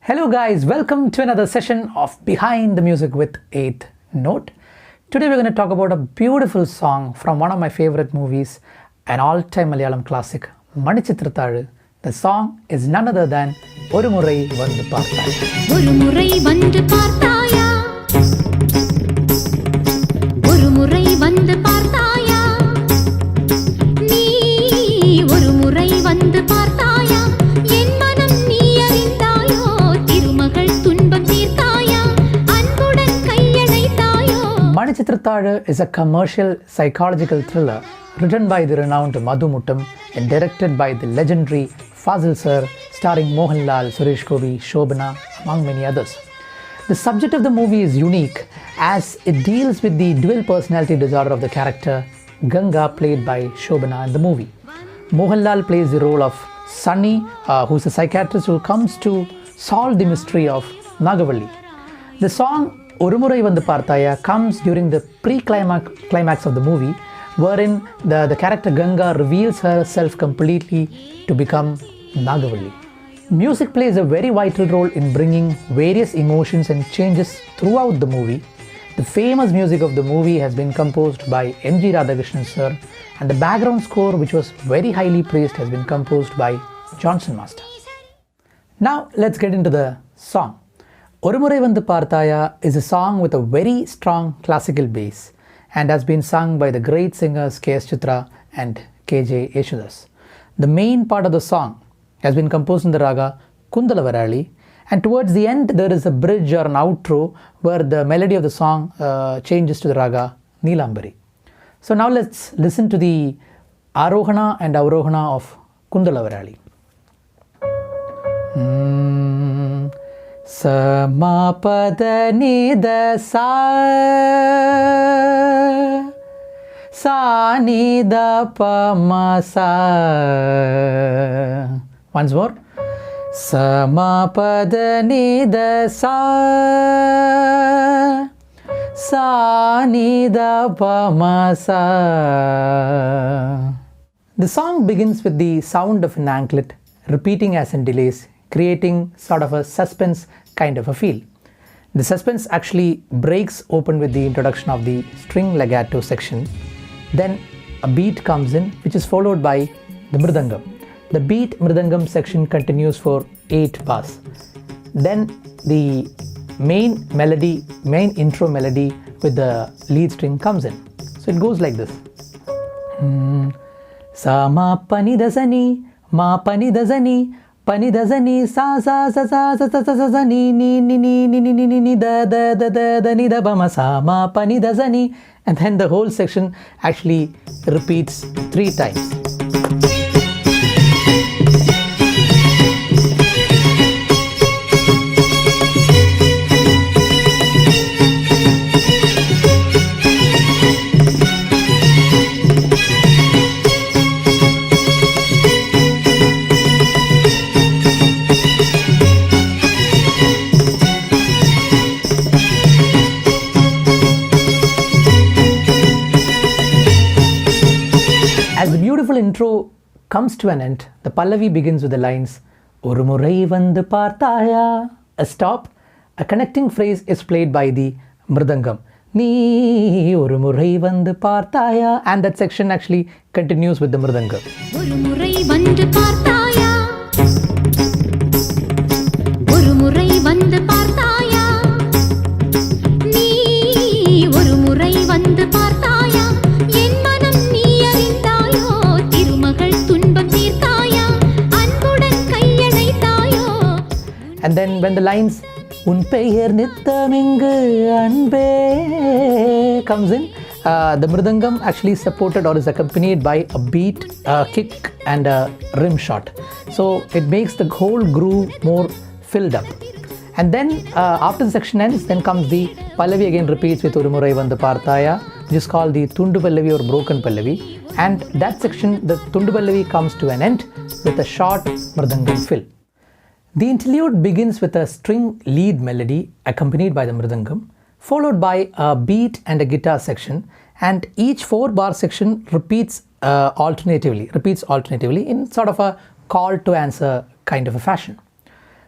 Hello guys, welcome to another session of Behind the Music with 8th Note. Today we're going to talk about a beautiful song from one of my favorite movies, an all-time Malayalam classic, Manichitrathazhu. The song is none other than Oru Murai Vanthu Parthaya. Oru Murai Vanthu Parthaya. Oru Murai Vanthu Parthaya. Nee Oru Murai Vanthu Parthaya. En manam nee arindayo. Thirumagal thunbam theerthaya. Anbudan kaiyanaithayo. Manichitrathazhu is a commercial psychological thriller written by the renowned Madhu Muttam and directed by the legendary Fazil sir, starring Mohanlal, sureshgopi, shobana, among many others. The subject of the movie is unique as it deals with the dual personality disorder of the character Ganga, played by Shobana in the movie. Mohanlal plays the role of Sunny, who's a psychiatrist who comes to solve the mystery of Nagavalli. The song Oru Murai Vanthu Parthaya comes during the pre-climax of the movie, wherein the character Ganga reveals herself completely to become Nagavalli. Music plays a very vital role in bringing various emotions and changes throughout the movie. The famous music of the movie has been composed by M G Radhakrishnan sir, and the background score, which was very highly praised, has been composed by Johnson Master. Now let's get into the song. Oru Murai Vanthu Parthaya is a song with a very strong classical bass and has been sung by the great singers K.S. Chitra and K.J. Yesudas. The main part of the song has been composed in the raga Vaali, and towards the end there is a bridge or an outro where the melody of the song changes to the raga Neelambari. So now let's listen to the Arohana and Avrohana of Vaali. Samapada nida sa nida pa sa. Once more. Samapada nida sa nida pa sa. The song begins with the sound of an anklet repeating as in delays, creating sort of a suspense kind of a feel. The suspense actually breaks open with the introduction of the string legato section. Then a beat comes in, which is followed by the mridangam. The beat mridangam section continues for 8 bars. Then the main intro melody with the lead string comes in. So it goes like this. Sa ma pa ni da sa ni, ma pa ni da sa ni, pani da za ni sa sa sa sa sa sa sa sa ni ni ni ni ni ni ni ni ni da da da da da ni da ba ma sa ma pani da za ni, and then the whole section actually repeats 3 times. As the beautiful intro comes to an end, the Pallavi begins with the lines Oru Murai Vanthu Parthaya. A stop, a connecting phrase is played by the mridangam. Nee Oru Murai Vanthu Parthaya, and that section actually continues with the mridangam. Oru Murai Vanthu Parthaya. Oru Murai Vanthu Parthaya. Nee Oru Murai Vanthu Parthaya. En manam nee arindayo. Thirumagal thunbam theerthaya. Anbudan kaiyanaithayo. And then when the lines Un peyar nithamingu anbe comes in, the mridangam actually supported or is accompanied by a beat, a kick and a rim shot. So it makes the whole groove more filled up. And then after the section ends, then comes the Pallavi again repeats with Oru Murai Vanthu Parthaya, which is called the Tundu Pallavi or broken Pallavi. And that section, the Tundu Pallavi, comes to an end with a short mridangam fill. The interlude begins with a string lead melody accompanied by the mridangam, followed by a beat and a guitar section, and each 4-bar section repeats alternatively in sort of a call to answer kind of a fashion.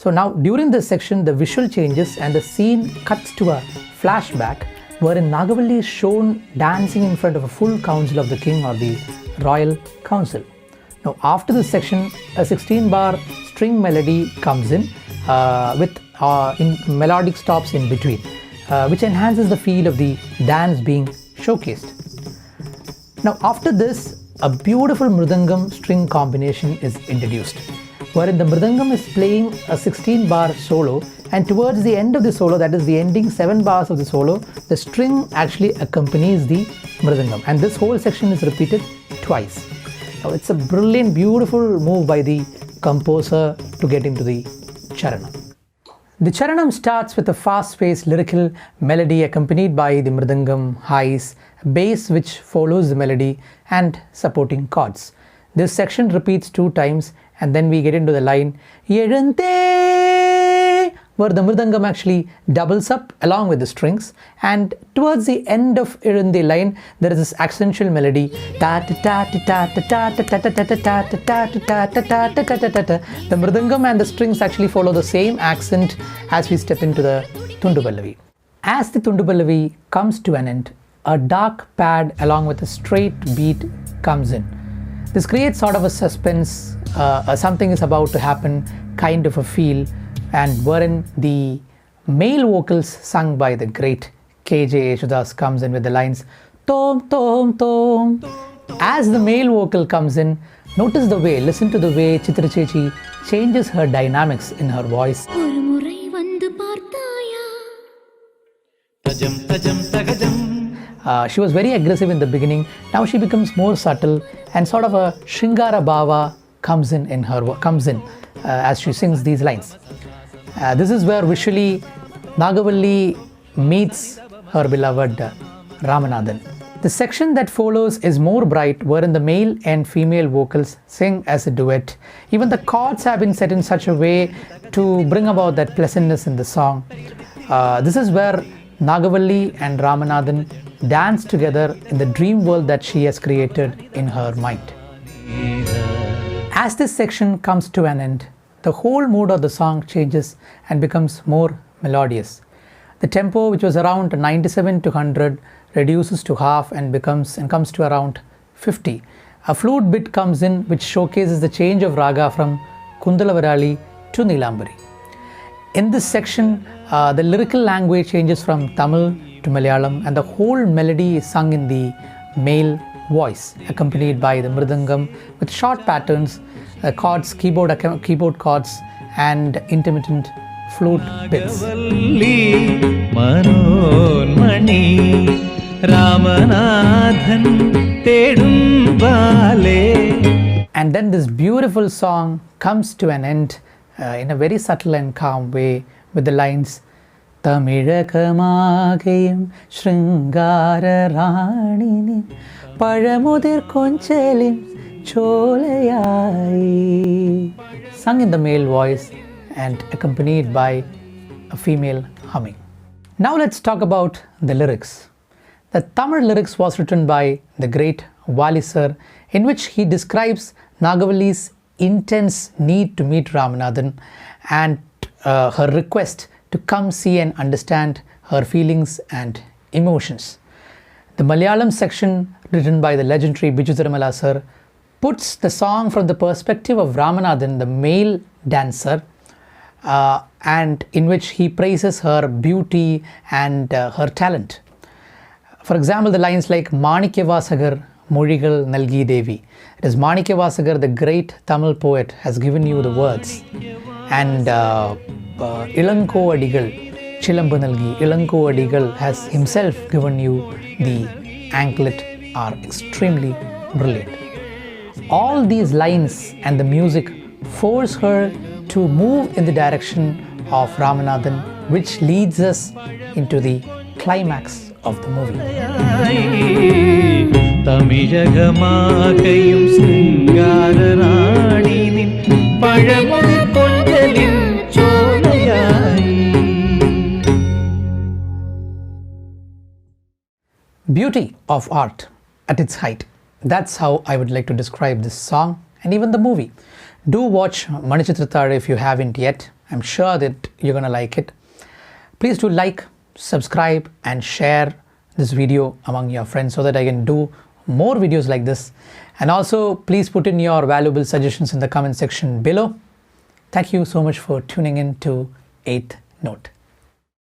So now during this section the visual changes and the scene cuts to a flashback wherein Nagavalli is shown dancing in front of a full council of the king or the royal council. Now after this section a 16-bar string melody comes in with in melodic stops in between, which enhances the feel of the dance being showcased. Now after this a beautiful mridangam string combination is introduced, wherein the mridangam is playing a 16-bar solo, and towards the end of the solo, that is the ending 7 bars of the solo, the string actually accompanies the mridangam, and this whole section is repeated twice. Now it's a brilliant, beautiful move by the composer to get into the Charana. The Charanam starts with a fast-paced lyrical melody accompanied by the mridangam, highs, bass which follows the melody, and supporting chords. This section repeats 2 times, and then we get into the line Yezhante, where the mridangam actually doubles up along with the strings, and towards the end of Yezhante line there is this accentual melody. The mridangam and the strings actually follow the same accent as we step into the Tundu Pallavi. As the Tundu Pallavi comes to an end, a dark pad along with a straight beat comes in. This creates sort of a suspense, something is about to happen kind of a feel, and wherein the male vocals sung by the great KJ Yesudas comes in with the lines Tom Tom Tom. As the male vocal comes in, notice the way, listen to the way Chitra Chechi changes her dynamics in her voice. Oru Murai Vanthu Parthaya. She was very aggressive in the beginning. Now she becomes more subtle, and sort of a Shringara Bhava comes in as she sings these lines. This is where visually Nagavalli meets her beloved Ramanathan. The section that follows is more bright, wherein the male and female vocals sing as a duet. Even the chords have been set in such a way to bring about that pleasantness in the song. This is where Nagavalli and Ramanathan dance together in the dream world that she has created in her mind. As this section comes to an end, the whole mood of the song changes and becomes more melodious. The tempo, which was around 97 to 100, reduces to half and comes to around 50. A flute bit comes in which showcases the change of raga from Kundalavarali to Nilambari. In this section, the lyrical language changes from Tamil to Malayalam, and the whole melody is sung in the male voice, accompanied by the mridangam with short patterns, chords, keyboard chords, and intermittent flute bits. And then this beautiful song comes to an end in a very subtle and calm way with the lines Tamizhagamagayum Shringara Raninin Pazhamudir Konchelim Cholayai, sung in the male voice and accompanied by a female humming. Now let's talk about the lyrics. The Tamil lyrics was written by the great Vaali sir, in which he describes Nagavalli's intense need to meet Ramanathan and her request to come see and understand her feelings and emotions. The Malayalam section, written by the legendary Bichu Thirumala sir, puts the song from the perspective of Ramanathan, the male dancer, and in which he praises her beauty and her talent. For example, the lines like Manichitrathazhu Mozhigal Nalgi Devi. It is Manichitrathazhu, the great Tamil poet, has given you the words, and Ilanko Adigal Chilambu Nalgi, Ilanko Adigal has himself given you the anklet, are extremely brilliant. All these lines and the music force her to move in the direction of Ramanathan, which leads us into the climax of the movie. Beauty of art at its height. That's how I would like to describe this song and even the movie. Do watch Manichitrathazhu if you haven't yet, I'm sure that you're going to like it. Please do like, subscribe and share this video among your friends so that I can do more videos like this. And also please put in your valuable suggestions in the comment section below. Thank you so much for tuning in to 8th Note.